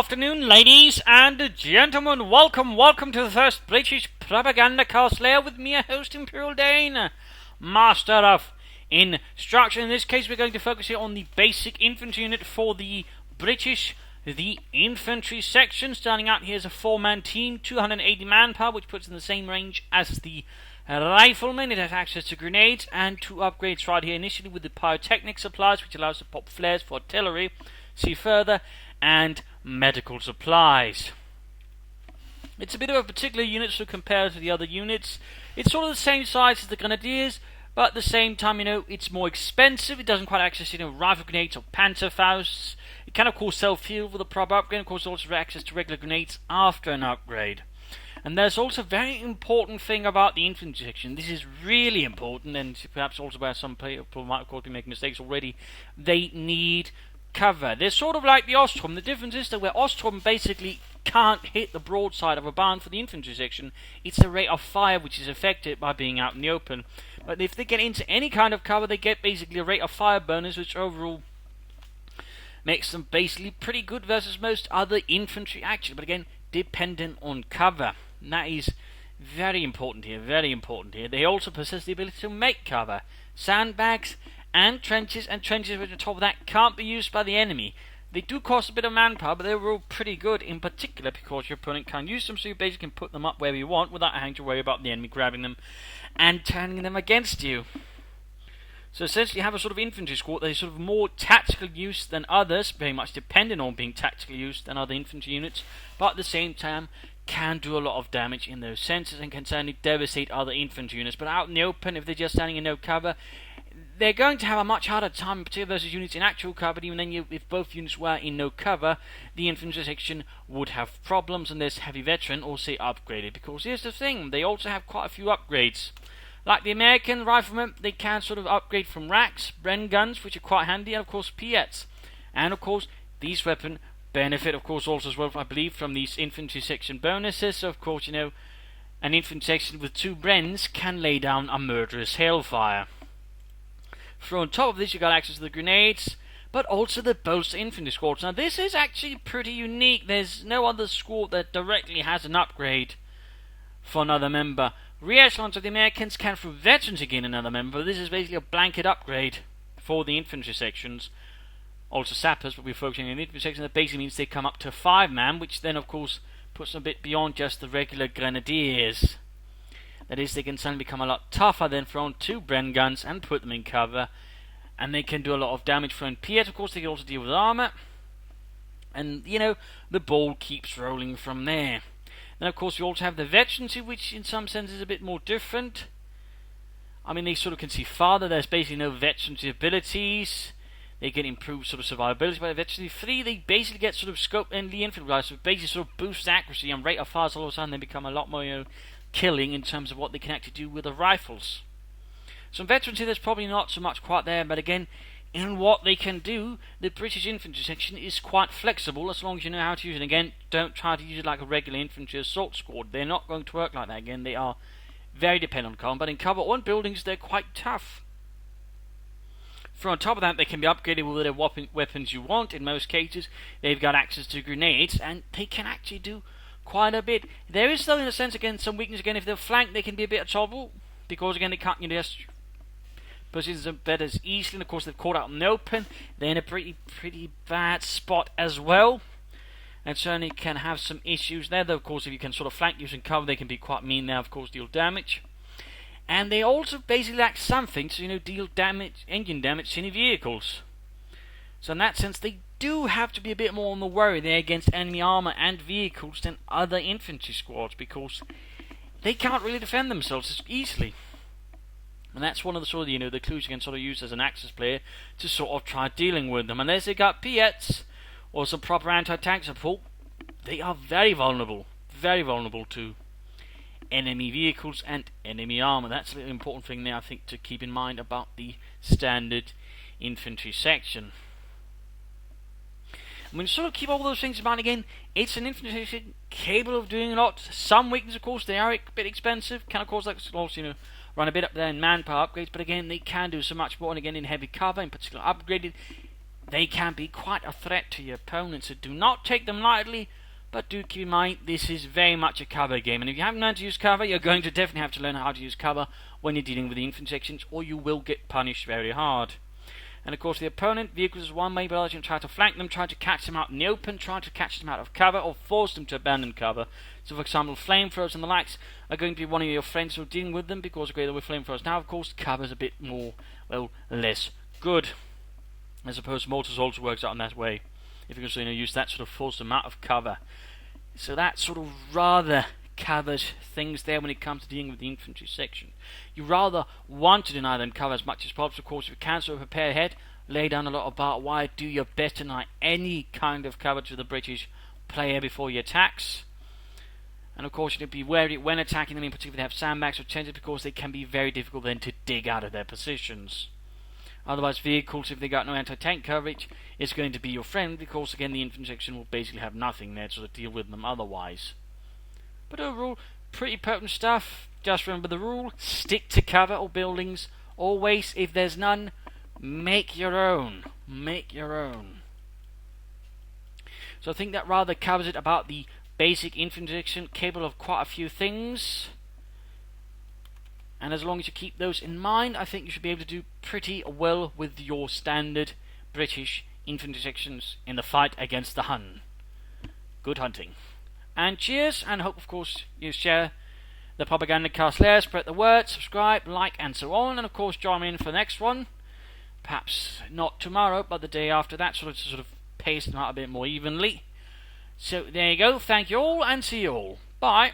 afternoon, ladies and gentlemen. Welcome to the first British Propagandacast. Lehr with me, a host, Imperial Dane, Master of Instruction. In this case, we're going to focus here on the basic infantry unit for the British, the infantry section. Starting out here as a 4-man team, 280 manpower, which puts in the same range as the riflemen. It has access to grenades and 2 upgrades right here. Initially with the pyrotechnic supplies, which allows to pop flares for artillery, see further, and medical supplies. It's a bit of a particular unit so compared to the other units. It's sort of the same size as the Grenadiers, but at the same time, it's more expensive. It doesn't quite access, rifle grenades or Panzerfausts. It can, of course, self-heal with a proper upgrade. Of course, also access to regular grenades after an upgrade. And there's also a very important thing about the infantry section. This is really important, and perhaps also where some people might, of course, be making mistakes already. They need cover. They're sort of like the Ostrom. The difference is that where Ostrom basically can't hit the broadside of a barn for the infantry section, it's the rate of fire which is affected by being out in the open. But if they get into any kind of cover, they get basically a rate of fire bonus, which overall makes them basically pretty good versus most other infantry action. But again, dependent on cover. And that is very important here, They also possess the ability to make cover. Sandbags and trenches which on top of that can't be used by the enemy. They do cost a bit of manpower, but they're all pretty good, in particular because your opponent can't use them, so you basically can put them up wherever you want without having to worry about the enemy grabbing them and turning them against you. So essentially you have a sort of infantry squad that is sort of more tactical use than others, very much dependent on being tactical use than other infantry units, but at the same time can do a lot of damage in those senses and can certainly devastate other infantry units. But out in the open, if they're just standing in no cover, they're going to have a much harder time, particularly versus units in actual cover. Even then, if both units were in no cover, the infantry section would have problems, and this heavy veteran also upgraded. Because here's the thing, they also have quite a few upgrades. Like the American riflemen, they can sort of upgrade from racks, Bren guns, which are quite handy, and of course Piets. And of course, these weapons benefit, of course, also as well, I believe, from these infantry section bonuses. So of course, an infantry section with 2 Brens can lay down a murderous hailfire. For on top of this, you got access to the grenades, but also the bolster infantry squads. Now this is actually pretty unique. There's no other squad that directly has an upgrade for another member. Re-echelons of the Americans can, through veterans, gain another member. This is basically a blanket upgrade for the infantry sections. Also sappers, but we're focusing on the infantry section. That basically means they come up to 5-man, which then of course puts them a bit beyond just the regular grenadiers. That is, they can suddenly become a lot tougher, then throw on 2 Bren guns and put them in cover. And they can do a lot of damage for Piet. Of course, they can also deal with armor. And, the ball keeps rolling from there. Then, of course, you also have the veterans, which in some sense is a bit more different. I mean, they sort of can see farther. There's basically no veterans abilities. They get improved sort of survivability by the veterans. 3, they basically get sort of scope and the infantry guys. So basically sort of boost accuracy and rate of fire. So all of a sudden they become a lot more, killing in terms of what they can actually do with the rifles. Some veterans here, there's probably not so much quite there, but again, in what they can do, the British infantry section is quite flexible as long as you know how to use it. Again, don't try to use it like a regular infantry assault squad. They're not going to work like that. Again, they are very dependent on combat. In cover on buildings, they're quite tough. For on top of that, they can be upgraded with whatever weapons you want. In most cases, they've got access to grenades, and they can actually do quite a bit. There is, though, in a sense, again, some weakness. Again, if they're flanked, they can be a bit of trouble because, again, they can't just position them better as easily. And of course, they've caught out in the open. They're in a pretty bad spot as well, and certainly can have some issues there. Though, of course, if you can sort of flank using cover, they can be quite mean now. Of course, deal damage, and they also basically lack something to deal damage, engine damage to any vehicles. So in that sense, they do have to be a bit more on the worry there against enemy armor and vehicles than other infantry squads, because they can't really defend themselves as easily. And that's one of the sort of the clues you can sort of use as an Axis player to sort of try dealing with them. Unless they got Piets or some proper anti-tank support, they are very vulnerable to enemy vehicles and enemy armor. That's an important thing there, I think, to keep in mind about the standard infantry section. When you sort of keep all those things in mind, again, it's an infantry section capable of doing a lot. Some weaknesses, of course, they are a bit expensive. Can, of course, also, run a bit up there in manpower upgrades, but again, they can do so much more. And again, in heavy cover, in particular upgraded, they can be quite a threat to your opponent, so do not take them lightly, but do keep in mind this is very much a cover game, and if you haven't learned to use cover, you're going to definitely have to learn how to use cover when you're dealing with the infantry sections, or you will get punished very hard. And of course the opponent vehicles is one way, but you can try to flank them, try to catch them out in the open, try to catch them out of cover, or force them to abandon cover. So for example, flamethrowers and the likes are going to be one of your friends who are dealing with them, because okay, with flamethrowers now of course cover is a bit more, well, less good. I suppose mortars also works out in that way. If you can use that sort of force them out of cover. So that sort of rather covers things there when it comes to dealing with the infantry section. You rather want to deny them cover as much as possible. Of course, if you can, so prepare ahead, lay down a lot of barbed wire, do your best to deny any kind of cover to the British player before he attacks. And of course, you need to be wary when attacking them, in particular if they have sandbags or trenches, because they can be very difficult then to dig out of their positions. Otherwise, vehicles, if they got no anti-tank coverage, is going to be your friend, because again the infantry section will basically have nothing there to sort of deal with them otherwise. But overall, pretty potent stuff. Just remember the rule: stick to cover or buildings. Always, if there's none, make your own. Make your own. So I think that rather covers it about the basic infantry section, capable of quite a few things. And as long as you keep those in mind, I think you should be able to do pretty well with your standard British infantry sections in the fight against the Hun. Good hunting. And cheers, and hope of course you share the Propagandacast Lehr, spread the word, subscribe, like, and so on, and of course join me in for the next one. Perhaps not tomorrow, but the day after that, sort of pace them out a bit more evenly. So there you go, thank you all, and see you all. Bye.